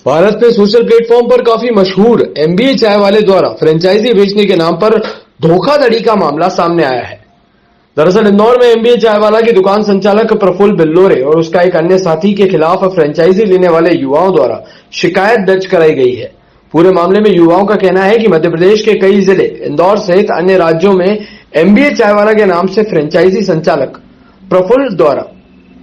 भारत में social platform पर काफी मशहूर एमबीए चाय वाले द्वारा फ्रेंचाइजी बेचने के नाम पर धोखाधड़ी का मामला सामने आया है। दरअसल इंदौर में एमबीए चाय वाला की दुकान संचालक प्रफुल्ल बिल्लोरे और उसका एक अन्य साथी के खिलाफ फ्रेंचाइजी लेने वाले युवाओं द्वारा शिकायत दर्ज कराई गई है। पूरे मामले में युवाओं का कहना है कि मध्य प्रदेश के कई जिले इंदौर सहित अन्य राज्यों में एमबीए चाय वाला के नाम से फ्रेंचाइजी संचालक प्रफुल्ल द्वारा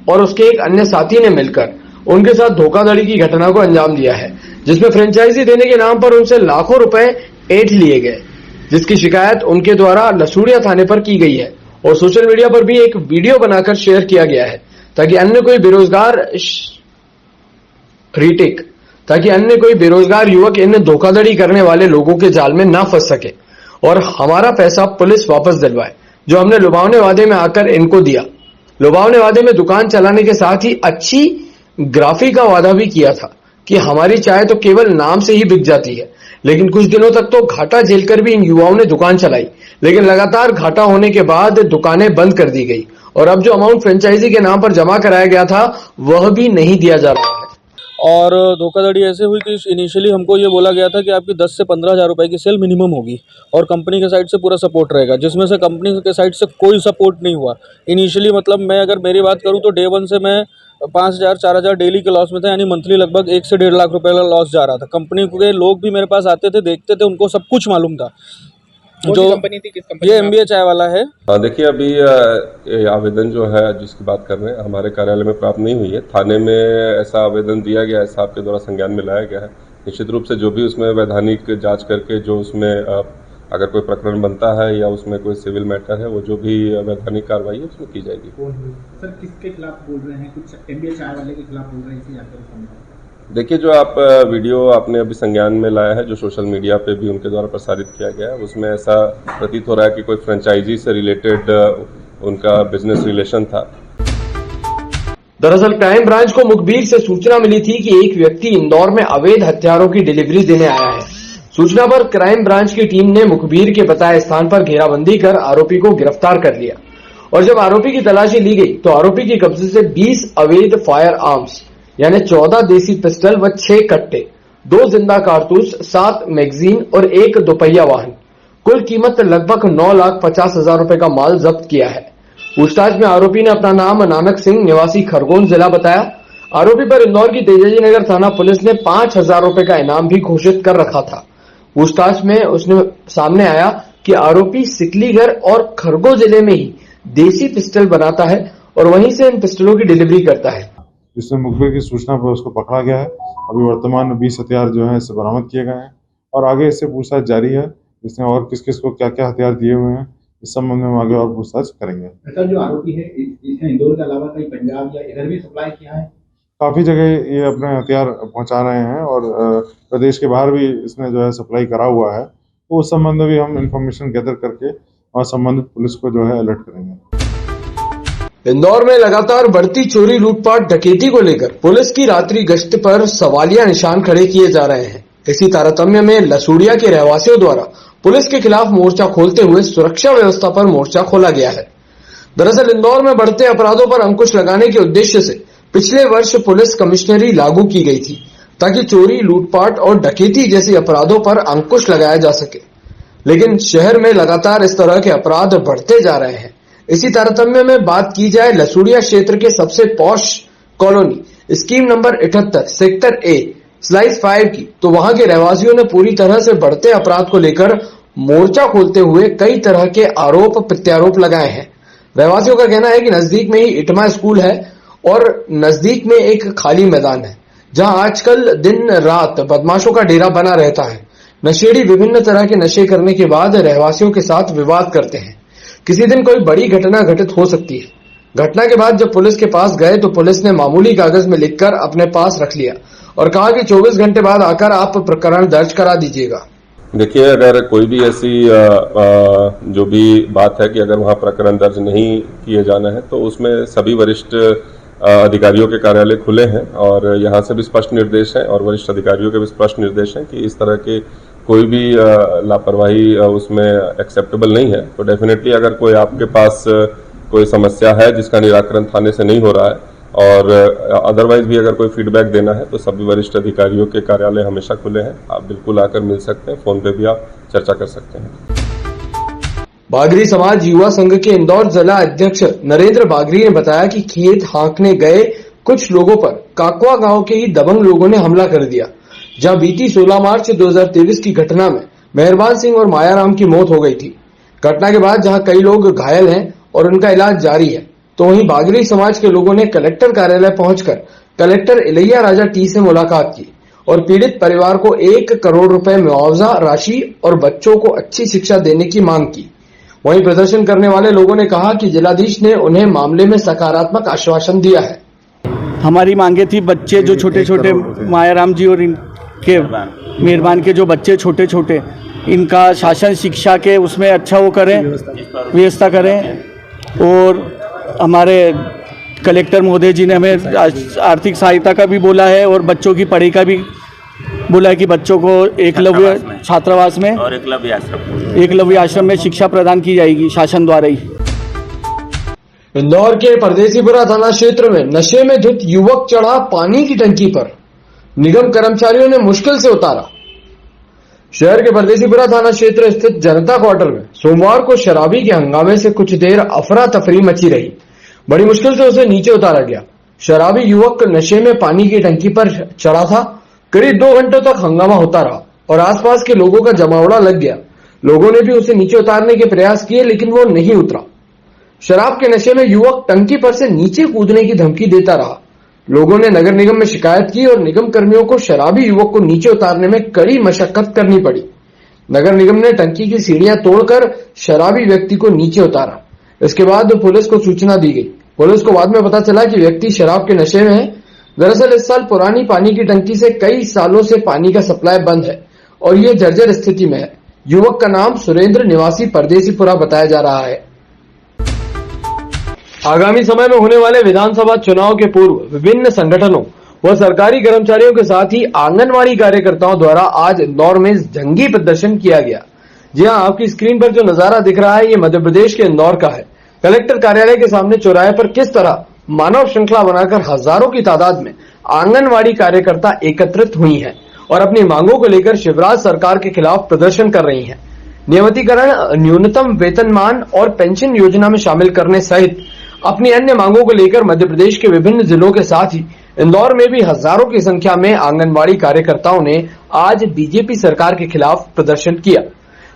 और उसके एक अन्य साथी ने मिलकर उनके साथ धोखाधड़ी की घटना को अंजाम दिया है, जिसमें फ्रेंचाइजी देने के नाम पर उनसे लाखों रुपए ऐंठ लिए गए, जिसकी शिकायत उनके द्वारा लसूड़िया थाने पर की गई है और सोशल मीडिया पर भी एक वीडियो बनाकर शेयर किया गया है ताकि अन्य कोई बेरोजगार युवक इन धोखाधड़ी करने वाले लोगों के जाल में ना फंस सके और हमारा पैसा पुलिस वापस दिलवाए जो हमने लुभावने वादे में आकर इनको दिया। लुभावने वादे में दुकान चलाने के साथ ही अच्छी ग्राफी का वादा भी किया था कि हमारी चाय तो केवल नाम से ही बिक जाती है, लेकिन कुछ दिनों तक तो घाटा झेलकर भी इन युवाओं ने दुकान चलाई, लेकिन लगातार घाटा होने के बाद दुकानें बंद कर दी गई और अब जो अमाउंट फ्रेंचाइजी के नाम पर जमा कराया गया था वह भी नहीं दिया जा रहा है। और धोखाधड़ी ऐसे हुई कि इनिशियली हमको ये बोला गया था कि आपकी 10 से 15 हज़ार रुपये की सेल मिनिमम होगी और कंपनी के साइड से पूरा सपोर्ट रहेगा, जिसमें से कंपनी के साइड से कोई सपोर्ट नहीं हुआ। इनिशियली मतलब मैं अगर मेरी बात करूं तो डे 1 से मैं 5,000 4,000 डेली के लॉस में था, यानी मंथली लगभग 1 से 1.5 लाख रुपए का लॉस जा रहा था। कंपनी के लोग भी मेरे पास आते थे, देखते थे, उनको सब कुछ मालूम था। जो कंपनी थी, किस कंपनी? ये एमबीए चाय वाला है। देखिए, अभी आवेदन जो है जिसकी बात कर रहे हैं हमारे कार्यालय में प्राप्त नहीं हुई है। थाने में ऐसा आवेदन दिया गया है, साहब के द्वारा संज्ञान में लाया गया है। निश्चित रूप से जो भी उसमें वैधानिक जांच करके जो उसमें अगर कोई प्रकरण बनता है या उसमें कोई सिविल मैटर है, वो जो भी वैधानिक कार्रवाई है उसमें की जाएगी। सर, किसके खिलाफ बोल रहे हैं? कुछ एमबीए चाय वाले के खिलाफ बोल रहे हैं, इसे जानकारी। देखिए, जो आप वीडियो आपने अभी संज्ञान में लाया है, जो सोशल मीडिया पे भी उनके द्वारा प्रसारित किया गया है, उसमें ऐसा प्रतीत हो रहा है कि कोई फ्रेंचाइजी से रिलेटेड उनका बिजनेस रिलेशन था। दरअसल क्राइम ब्रांच को मुखबिर से सूचना मिली थी कि एक व्यक्ति इंदौर में अवैध हथियारों की डिलीवरी देने आया है। सूचना पर क्राइम ब्रांच की टीम ने मुखबिर के बताए स्थान पर घेराबंदी कर आरोपी को गिरफ्तार कर लिया और जब आरोपी की तलाशी ली गई तो आरोपी के कब्जे से 20 अवैध फायर आर्म्स यानी 14 देसी पिस्टल व 6 कट्टे, 2 जिंदा कारतूस, 7 मैगजीन और 1 दोपहिया वाहन, कुल कीमत लगभग 9,50,000 रुपए का माल जब्त किया है। पूछताछ में आरोपी ने अपना नाम नानक सिंह निवासी खरगोन जिला बताया। आरोपी पर इंदौर की तेजाजी नगर थाना पुलिस ने 5,000 रुपए का इनाम भी घोषित कर रखा था। पूछताछ में उसने सामने आया कि आरोपी सिकलीगढ़ और खरगोन जिले में ही देसी पिस्टल बनाता है और वहीं से इन पिस्टलों की डिलीवरी करता है। इसमें मुखबिर की सूचना पर उसको पकड़ा गया है। अभी वर्तमान में 20 हथियार जो है इसे बरामद किए गए हैं और आगे इससे पूछताछ जारी है। इसने और किस किस को क्या क्या हथियार दिए हुए हैं, इस संबंध में आगे और पूछताछ करेंगे। सर, जो आरोपी है इसने इंदौर के अलावा कहीं पंजाब या इधर भी सप्लाई किया है? काफी जगह ये अपने हथियार पहुंचा रहे हैं और प्रदेश के बाहर भी इसने जो है सप्लाई करा हुआ है, तो उस संबंध में भी हम इंफॉर्मेशन गैदर करके और संबंधित पुलिस को जो है अलर्ट करेंगे। इंदौर में लगातार बढ़ती चोरी, लूटपाट, डकैती को लेकर पुलिस की रात्रि गश्त पर सवालिया निशान खड़े किए जा रहे हैं। इसी तारतम्य में लसूड़िया के रहवासियों द्वारा पुलिस के खिलाफ मोर्चा खोलते हुए सुरक्षा व्यवस्था पर मोर्चा खोला गया है। दरअसल इंदौर में बढ़ते अपराधों पर अंकुश लगाने के उद्देश्य से पिछले वर्ष पुलिस कमिश्नरी लागू की गई थी ताकि चोरी, लूटपाट और डकैती जैसे अपराधों पर अंकुश लगाया जा सके, लेकिन शहर में लगातार इस तरह के अपराध बढ़ते जा रहे हैं। इसी तारतम्य में बात की जाए लसूड़िया क्षेत्र के सबसे posh colony scheme number 78 sector A slice 5 की, तो वहां के रहवासियों ने पूरी तरह से बढ़ते अपराध को लेकर मोर्चा खोलते हुए कई तरह के आरोप प्रत्यारोप लगाए हैं। रहवासियों का कहना है कि नजदीक में ही इटमा स्कूल है और नजदीक में एक खाली मैदान है जहां आजकल दिन रात बदमाशों का डेरा बना रहता है। नशेड़ी विभिन्न तरह के नशे करने के बाद रहवासियों के साथ विवाद करते हैं। किसी दिन कोई बड़ी घटना घटित हो सकती है। घटना के बाद जब पुलिस के पास गए तो पुलिस ने मामूली कागज में लिखकर अपने पास रख लिया और कहा कि 24 घंटे बाद आकर आप प्रकरण दर्ज करा दीजिएगा। देखिए, अगर कोई भी ऐसी जो भी बात है कि अगर वहां प्रकरण दर्ज नहीं किए जाना है तो उसमें सभी वरिष्ठ अधिकारियों के कार्यालय खुले हैं और यहाँ से भी स्पष्ट निर्देश है और वरिष्ठ अधिकारियों के भी स्पष्ट निर्देश हैं कि इस तरह के कोई भी लापरवाही उसमें एक्सेप्टेबल नहीं है। तो डेफिनेटली अगर कोई आपके पास कोई समस्या है जिसका निराकरण थाने से नहीं हो रहा है और अदरवाइज भी अगर कोई फीडबैक देना है तो सभी वरिष्ठ अधिकारियों के कार्यालय हमेशा खुले हैं, आप बिल्कुल आकर मिल सकते हैं, फोन पे भी आप चर्चा कर सकते हैं। बागरी समाज युवा संघ के इंदौर जिला अध्यक्ष नरेंद्र बागरी ने बताया कि खेत हाँकने गए कुछ लोगों पर काकवा गांव के ही दबंग लोगों ने हमला कर दिया, जहां बीती 16 मार्च 2023 की घटना में मेहरबान सिंह और मायाराम की मौत हो गई थी। घटना के बाद जहां कई लोग घायल हैं और उनका इलाज जारी है, तो वहीं बागरी समाज के लोगों ने कलेक्टर कार्यालय पहुंचकर कलेक्टर इलैया राजा टी से मुलाकात की और पीड़ित परिवार को 1 करोड़ रुपए मुआवजा राशि और बच्चों को अच्छी शिक्षा देने की मांग की। वहीं प्रदर्शन करने वाले लोगों ने कहा कि जिलाधीश ने उन्हें मामले में सकारात्मक आश्वासन दिया है। हमारी मांगे थी, बच्चे जो छोटे छोटे मायाराम जी और इनके मेहरबान के जो बच्चे छोटे छोटे, इनका शासन शिक्षा के उसमें अच्छा वो करें, व्यवस्था करें। और हमारे कलेक्टर महोदय जी ने हमें आर्थिक सहायता का भी बोला है और बच्चों की पढ़ाई का भी बोला है कि बच्चों को एकलव्य छात्रावास में और एकलव्य आश्रम में शिक्षा प्रदान की जाएगी शासन द्वारा ही। इंदौर के परदेसीपुरा थाना क्षेत्र में नशे में धुत युवक चढ़ा पानी की टंकी पर, निगम कर्मचारियों ने मुश्किल से उतारा। शहर के परदेसीपुरा थाना क्षेत्र स्थित जनता क्वार्टर में सोमवार को शराबी के हंगामे से कुछ देर अफरा तफरी मची रही। बड़ी मुश्किल से उसे नीचे उतारा गया। शराबी युवक नशे में पानी की टंकी पर चढ़ा था। करीब 2 घंटों तक हंगामा होता रहा और आसपास के लोगों का जमावड़ा लग गया। लोगों ने भी उसे नीचे उतारने के प्रयास किए, लेकिन वो नहीं उतरा। शराब के नशे में युवक टंकी पर से नीचे कूदने की धमकी देता रहा। लोगों ने नगर निगम में शिकायत की और निगम कर्मियों को शराबी युवक को नीचे उतारने में कड़ी मशक्कत करनी पड़ी। नगर निगम ने टंकी की सीढ़ियां तोड़कर शराबी व्यक्ति को नीचे उतारा। इसके बाद पुलिस को सूचना दी गई। पुलिस को बाद में पता चला कि व्यक्ति शराब के नशे में है। दरअसल इस साल पुरानी पानी की टंकी से कई सालों से पानी का सप्लाई बंद है और ये जर्जर स्थिति में है। युवक का नाम सुरेंद्र निवासी परदेसीपुरा बताया जा रहा है। आगामी समय में होने वाले विधानसभा चुनाव के पूर्व विभिन्न संगठनों व सरकारी कर्मचारियों के साथ ही आंगनवाड़ी कार्यकर्ताओं द्वारा आज इंदौर में जंगी प्रदर्शन किया गया। जी हां, आपकी स्क्रीन पर जो नजारा दिख रहा है ये मध्य प्रदेश के इंदौर का है। कलेक्टर कार्यालय के सामने चौराहे पर किस तरह मानव श्रृंखला बनाकर हजारों की तादाद में आंगनवाड़ी कार्यकर्ता एकत्रित हुई हैं और अपनी मांगों को लेकर शिवराज सरकार के खिलाफ प्रदर्शन कर रही हैं। नियमितीकरण, न्यूनतम वेतनमान और पेंशन योजना में शामिल करने सहित अपनी अन्य मांगों को लेकर मध्य प्रदेश के विभिन्न जिलों के साथ ही इंदौर में भी हजारों की संख्या में आंगनवाड़ी कार्यकर्ताओं ने आज बीजेपी सरकार के खिलाफ प्रदर्शन किया।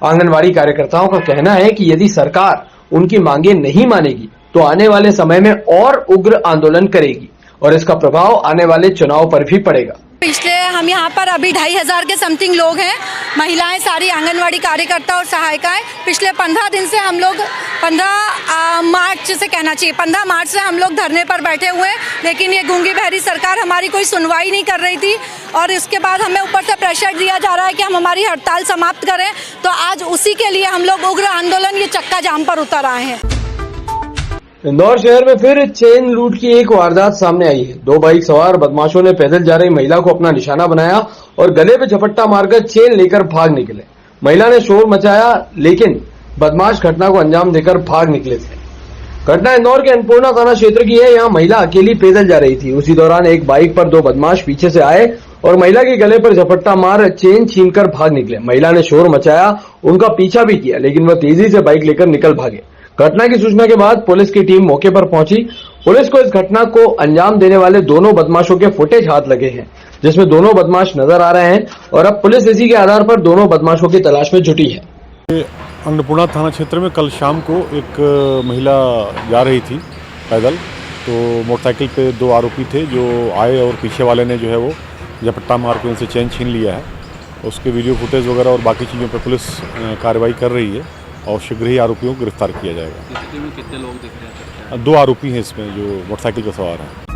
आंगनवाड़ी कार्यकर्ताओं का कहना है कि यदि सरकार उनकी मांगे नहीं मानेगी तो आने वाले समय में और उग्र आंदोलन करेगी और इसका प्रभाव आने वाले चुनाव पर भी पड़ेगा। पिछले हम यहाँ पर अभी 2500 के समथिंग लोग हैं, महिलाएं सारी आंगनवाड़ी कार्यकर्ता और सहायिकाएं। पिछले 15 दिन से हम लोग 15 मार्च से कहना चाहिए 15 मार्च से हम लोग धरने पर बैठे हुए, लेकिन ये गूंगी बहरी सरकार हमारी कोई सुनवाई नहीं कर रही थी और इसके बाद हमें ऊपर से प्रेशर दिया जा रहा है कि हम हमारी हड़ताल समाप्त करें। तो आज उसी के लिए हम लोग उग्र आंदोलन ये चक्का जाम पर उतर आए हैं। इंदौर शहर में फिर चेन लूट की एक वारदात सामने आई है। 2 बाइक सवार बदमाशों ने पैदल जा रही महिला को अपना निशाना बनाया और गले पे झपट्टा मारकर चेन लेकर भाग निकले। महिला ने शोर मचाया, लेकिन बदमाश घटना को अंजाम देकर भाग निकले थे। घटना इंदौर के अन्नपूर्णा थाना क्षेत्र की है। यहाँ महिला अकेली पैदल जा रही थी। उसी दौरान एक बाइक पर 2 बदमाश पीछे से आए और महिला के गले पर झपट्टा मार चेन छीनकर भाग निकले। महिला ने शोर मचाया, उनका पीछा भी किया, लेकिन वह तेजी से बाइक लेकर निकल भागे। घटना की सूचना के बाद पुलिस की टीम मौके पर पहुंची। पुलिस को इस घटना को अंजाम देने वाले दोनों बदमाशों के फुटेज हाथ लगे हैं, जिसमें दोनों बदमाश नजर आ रहे हैं और अब पुलिस इसी के आधार पर दोनों बदमाशों की तलाश में जुटी है। अन्नपूर्णा थाना क्षेत्र में कल शाम को एक महिला जा रही थी पैदल, तो मोटरसाइकिल पे 2 आरोपी थे जो आए और पीछे वाले ने जो है वो झपट्टा मार के उनसे चेन छीन लिया है। उसके वीडियो फुटेज वगैरह और बाकी चीज़ों पर पुलिस कार्रवाई कर रही है और शीघ्र ही आरोपियों को गिरफ्तार किया जाएगा। कितने लोग दिख रहे हैं? 2 आरोपी हैं इसमें जो मोटरसाइकिल पर सवार हैं।